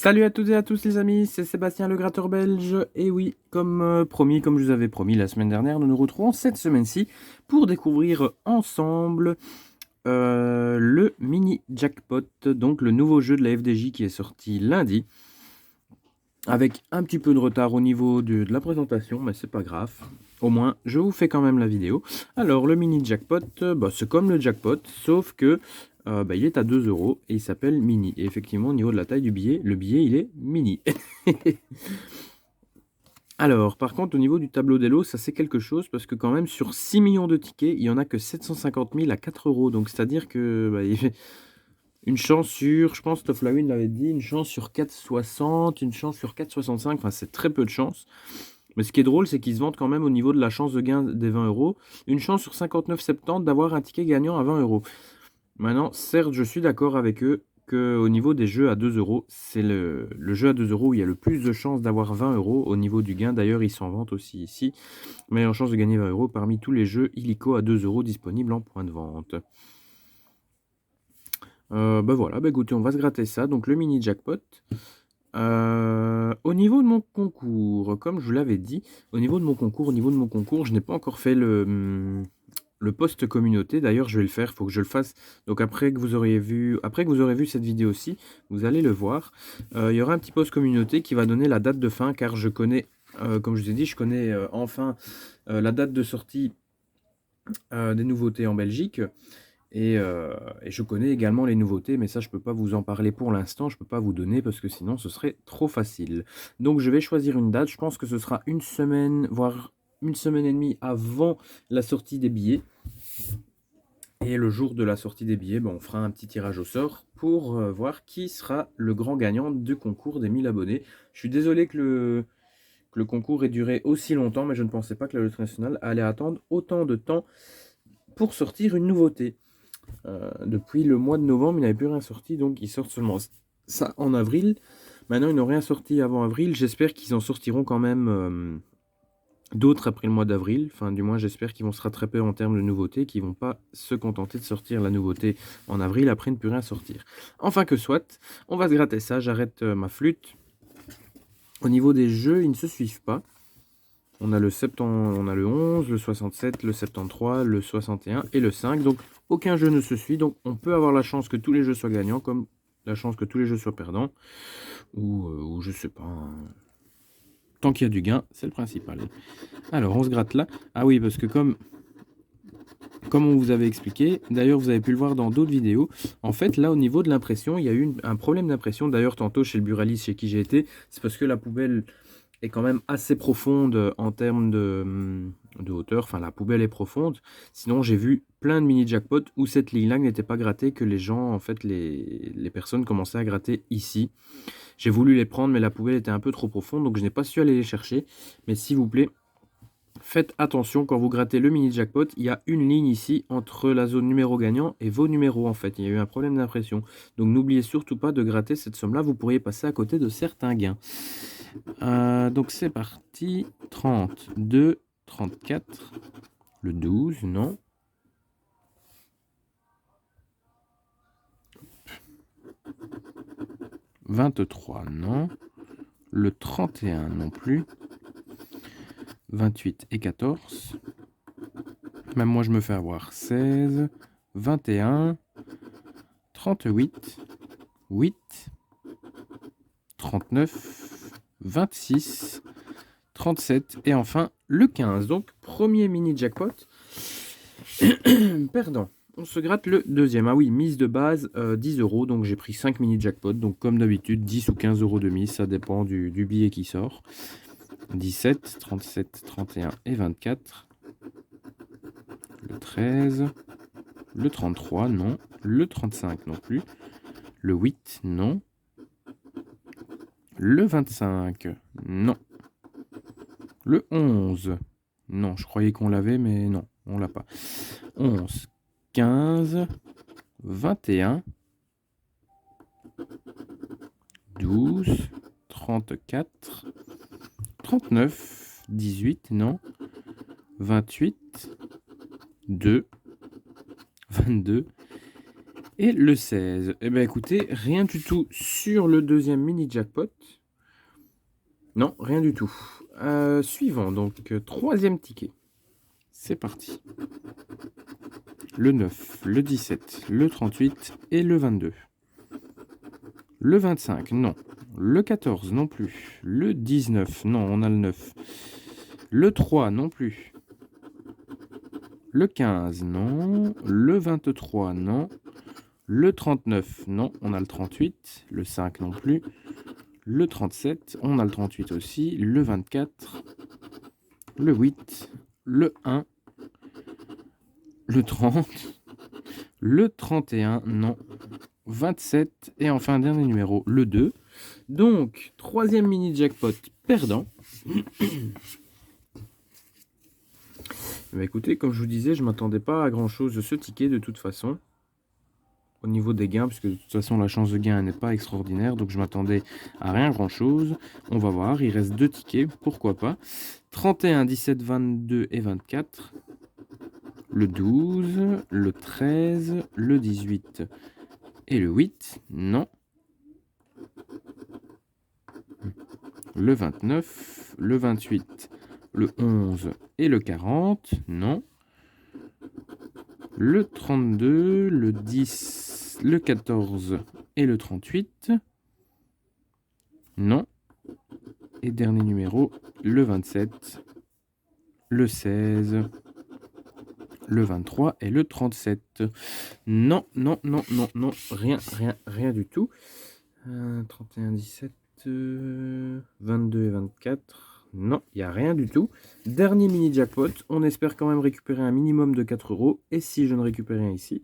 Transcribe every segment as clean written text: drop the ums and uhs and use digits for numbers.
Salut à toutes et à tous les amis, c'est Sébastien le gratteur belge. Et oui, comme promis, comme je vous avais promis la semaine dernière, nous nous retrouvons cette semaine-ci pour découvrir ensemble le mini jackpot, donc le nouveau jeu de la FDJ qui est sorti lundi, avec un petit peu de retard au niveau de la présentation, mais c'est pas grave. Au moins, je vous fais quand même la vidéo. Alors, le mini jackpot, c'est comme le jackpot, sauf que il est à 2 euros et il s'appelle mini. Et effectivement, au niveau de la taille du billet, le billet, il est mini. Alors, par contre, au niveau du tableau des lots, ça c'est quelque chose parce que quand même, sur 6 millions de tickets, il n'y en a que 750 000 à 4 euros. Donc, c'est-à-dire que une chance sur, je pense que Tofflawin l'avait dit, une chance sur 4,60, une chance sur 4,65. Enfin, c'est très peu de chance. Mais ce qui est drôle, c'est qu'ils se vantent quand même au niveau de la chance de gain des 20 euros. Une chance sur 59,70 d'avoir un ticket gagnant à 20 euros. Maintenant, certes, je suis d'accord avec eux qu'au niveau des jeux à 2 euros, c'est le jeu à 2 euros où il y a le plus de chances d'avoir 20 euros au niveau du gain. D'ailleurs, ils s'en vantent aussi ici. Meilleure chance de gagner 20 euros parmi tous les jeux illico à 2 euros disponibles en point de vente. Voilà, écoutez, on va se gratter ça. Donc le mini jackpot. Au niveau de mon concours, comme je vous l'avais dit, au niveau de mon concours, je n'ai pas encore fait le post communauté. D'ailleurs, je vais le faire, il faut que je le fasse. Donc après que vous aurez vu cette vidéo-ci, vous allez le voir. Il y aura un petit post communauté qui va donner la date de fin, car je connais, comme je vous ai dit, je connais enfin la date de sortie des nouveautés en Belgique. Et je connais également les nouveautés, mais ça, je ne peux pas vous en parler pour l'instant, je ne peux pas vous donner parce que sinon, ce serait trop facile. Donc, je vais choisir une date. Je pense que ce sera une semaine, voire une semaine et demie avant la sortie des billets. Et le jour de la sortie des billets, on fera un petit tirage au sort pour voir qui sera le grand gagnant du concours des 1000 abonnés. Je suis désolé que le concours ait duré aussi longtemps, mais je ne pensais pas que la Loterie nationale allait attendre autant de temps pour sortir une nouveauté. Depuis le mois de novembre, il n'avait plus rien sorti, donc ils sortent seulement ça en avril. Maintenant, ils n'ont rien sorti avant avril. J'espère qu'ils en sortiront quand même d'autres après le mois d'avril. Enfin, du moins, j'espère qu'ils vont se rattraper en termes de nouveautés, qu'ils ne vont pas se contenter de sortir la nouveauté en avril après ne plus rien sortir. Enfin que soit, on va se gratter ça. J'arrête ma flûte. Au niveau des jeux, ils ne se suivent pas. On a le 11, le 67, le 73, le 61 et le 5. Donc, aucun jeu ne se suit. Donc, on peut avoir la chance que tous les jeux soient gagnants, comme la chance que tous les jeux soient perdants. Ou je sais pas. Tant qu'il y a du gain, c'est le principal. Alors, on se gratte là. Ah oui, parce que comme on vous avait expliqué, d'ailleurs, vous avez pu le voir dans d'autres vidéos, en fait, là, au niveau de l'impression, il y a eu un problème d'impression. D'ailleurs, tantôt, chez le buraliste chez qui j'ai été, c'est parce que la poubelle est quand même assez profonde en termes de hauteur. Enfin, la poubelle est profonde. Sinon, j'ai vu plein de mini jackpots où cette ligne-là n'était pas grattée, que les gens, en fait, les personnes commençaient à gratter ici. J'ai voulu les prendre, mais la poubelle était un peu trop profonde, donc je n'ai pas su aller les chercher. Mais s'il vous plaît, faites attention quand vous grattez le mini jackpot. Il y a une ligne ici entre la zone numéro gagnant et vos numéros, en fait. Il y a eu un problème d'impression. Donc n'oubliez surtout pas de gratter cette somme-là. Vous pourriez passer à côté de certains gains. Donc c'est parti. 32, 34, le 12, non. « 23, non. Le 31, non plus. 28 et 14. Même moi, je me fais avoir. 16, 21, 38, 8, 39, 26, 37 et enfin le 15. Donc, premier mini jackpot. Perdant. On se gratte le deuxième. Ah oui, mise de base 10 euros. Donc j'ai pris 5 mini jackpots. Donc comme d'habitude, 10 ou 15 euros de mise. Ça dépend du billet qui sort. 17, 37, 31 et 24. Le 13. Le 33, non. Le 35 non plus. Le 8, non. Le 25, non. Le 11, non. Je croyais qu'on l'avait, mais non, on l'a pas. 11, 15, 21, 12, 34, 39, 18, non. 28, 2, 22 et le 16. Eh bien écoutez, rien du tout sur le deuxième mini jackpot. Non, rien du tout. Suivant, donc troisième ticket. C'est parti. Le 9, le 17, le 38 et le 22. Le 25, non. Le 14, non plus. Le 19, non, on a le 9. Le 3, non plus. Le 15, non. Le 23, non. Le 39, non, on a le 38. Le 5 non plus. Le 37, on a le 38 aussi. Le 24, le 8, le 1, le 30, le 31, non. 27 et enfin dernier numéro, le 2. Donc, troisième mini jackpot perdant. Bah écoutez, comme je vous disais, je m'attendais pas à grand chose de ce ticket de toute façon. Au niveau des gains, puisque de toute façon la chance de gain n'est pas extraordinaire, donc je m'attendais à rien grand chose. On va voir, il reste 2 tickets, pourquoi pas. 31, 17, 22 et 24. Le 12, le 13, le 18 et le 8, non. Le 29, le 28, le 11 et le 40, non. Le 32, le 10, le 14 et le 38, non. Et dernier numéro, le 27, le 16, le 23 et le 37. Non, non, non, non, non, rien, rien, rien du tout. 31, 17, 22 et 24. Non, il n'y a rien du tout. Dernier mini jackpot. On espère quand même récupérer un minimum de 4 euros. Et si je ne récupère rien ici,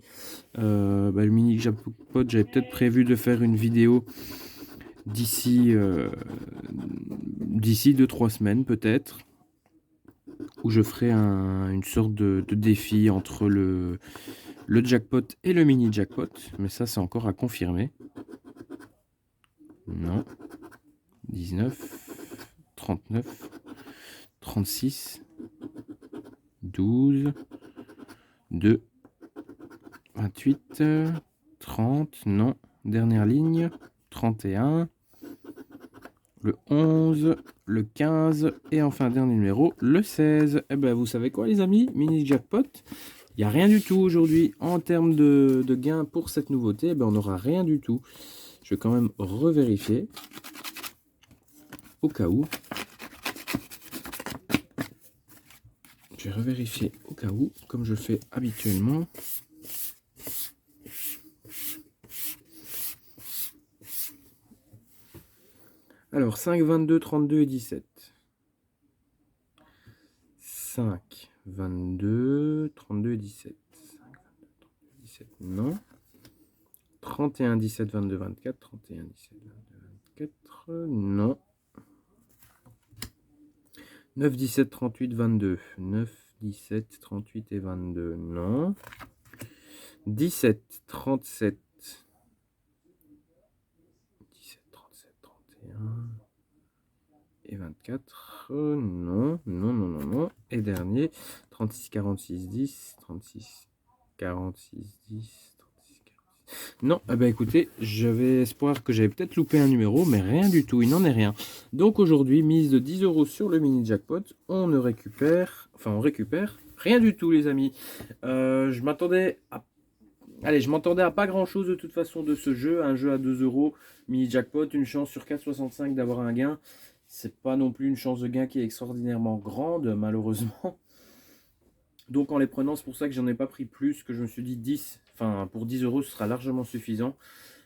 le mini jackpot, j'avais peut-être prévu de faire une vidéo d'ici 2-3 semaines peut-être, où je ferai une sorte de défi entre le jackpot et le mini jackpot. Mais ça, c'est encore à confirmer. Non. 19, 39, 36, 12, 2, 28, 30, non. Dernière ligne, 31, le 11, le 15 et enfin dernier numéro, le 16. Eh ben vous savez quoi les amis, mini jackpot, il n'y a rien du tout aujourd'hui en termes de gains pour cette nouveauté. Eh ben, on n'aura rien du tout. Je vais quand même revérifier au cas où. Je vais revérifier au cas où, comme je fais habituellement. Alors, 5, 22, 32 et 17. 5, 22, 32 et 17. 5, 22, 32, 17, non. 31, 17, 22, 24. 31, 17, 22, 24, non. 9, 17, 38, 22. 9, 17, 38 et 22, non. 17, 37. 17, 37, 31. Et 24, non, non, non, non, non. Et dernier, 36, 46, 10, 36, 46, 10, 36, 46. Non, eh ben écoutez, j'avais espoir que j'avais peut-être loupé un numéro, mais rien du tout, il n'en est rien. Donc aujourd'hui, mise de 10 euros sur le mini jackpot, on ne récupère, enfin on récupère rien du tout les amis. Je m'attendais à... Allez, je m'attendais à pas grand chose de toute façon de ce jeu, un jeu à 2 euros, mini jackpot, une chance sur 4,65 d'avoir un gain. C'est pas non plus une chance de gain qui est extraordinairement grande, malheureusement. Donc en les prenant, c'est pour ça que j'en ai pas pris plus, que je me suis dit 10. Enfin, pour 10 euros, ce sera largement suffisant.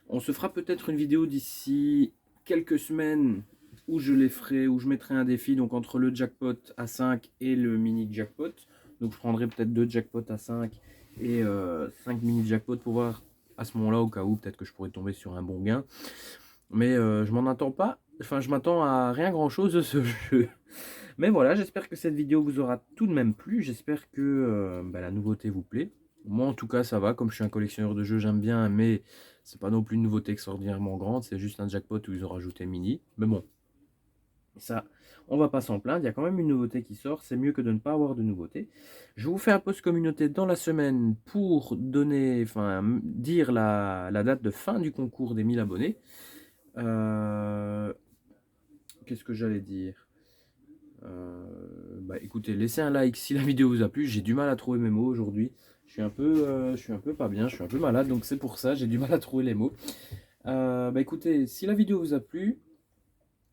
On se fera peut-être une vidéo d'ici quelques semaines où je les ferai, où je mettrai un défi, donc entre le jackpot à 5 et le mini jackpot. Donc je prendrai peut-être 2 jackpots à 5 et 5 mini jackpots pour voir à ce moment-là, au cas où, peut-être que je pourrais tomber sur un bon gain. Mais je m'en attends pas. Enfin, je m'attends à rien grand chose de ce jeu. Mais voilà, j'espère que cette vidéo vous aura tout de même plu. J'espère que la nouveauté vous plaît. Moi, en tout cas, ça va. Comme je suis un collectionneur de jeux, j'aime bien. Mais c'est pas non plus une nouveauté extraordinairement grande. C'est juste un jackpot où ils ont rajouté mini. Mais bon, Ça, on va pas s'en plaindre, il y a quand même une nouveauté qui sort, c'est mieux que de ne pas avoir de nouveauté. Je vous fais un post communauté dans la semaine pour donner, enfin, dire la date de fin du concours des 1000 abonnés. Qu'est-ce que j'allais dire? Bah écoutez, laissez un like si la vidéo vous a plu. J'ai du mal à trouver mes mots aujourd'hui. Je suis un peu pas bien, je suis un peu malade, donc c'est pour ça, j'ai du mal à trouver les mots. Bah écoutez, si la vidéo vous a plu,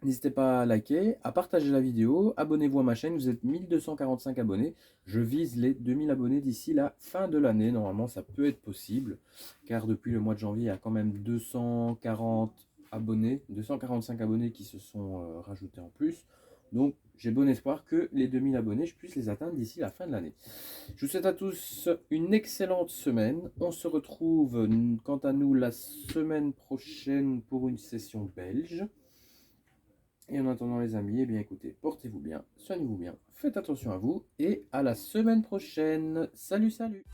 n'hésitez pas à liker, à partager la vidéo, abonnez-vous à ma chaîne, vous êtes 1245 abonnés. Je vise les 2000 abonnés d'ici la fin de l'année. Normalement, ça peut être possible, car depuis le mois de janvier, il y a quand même 240 abonnés, 245 abonnés qui se sont rajoutés en plus. Donc, j'ai bon espoir que les 2000 abonnés, je puisse les atteindre d'ici la fin de l'année. Je vous souhaite à tous une excellente semaine. On se retrouve, quant à nous, la semaine prochaine pour une session belge. Et en attendant les amis, eh bien écoutez, portez-vous bien, soignez-vous bien, faites attention à vous et à la semaine prochaine. Salut, salut!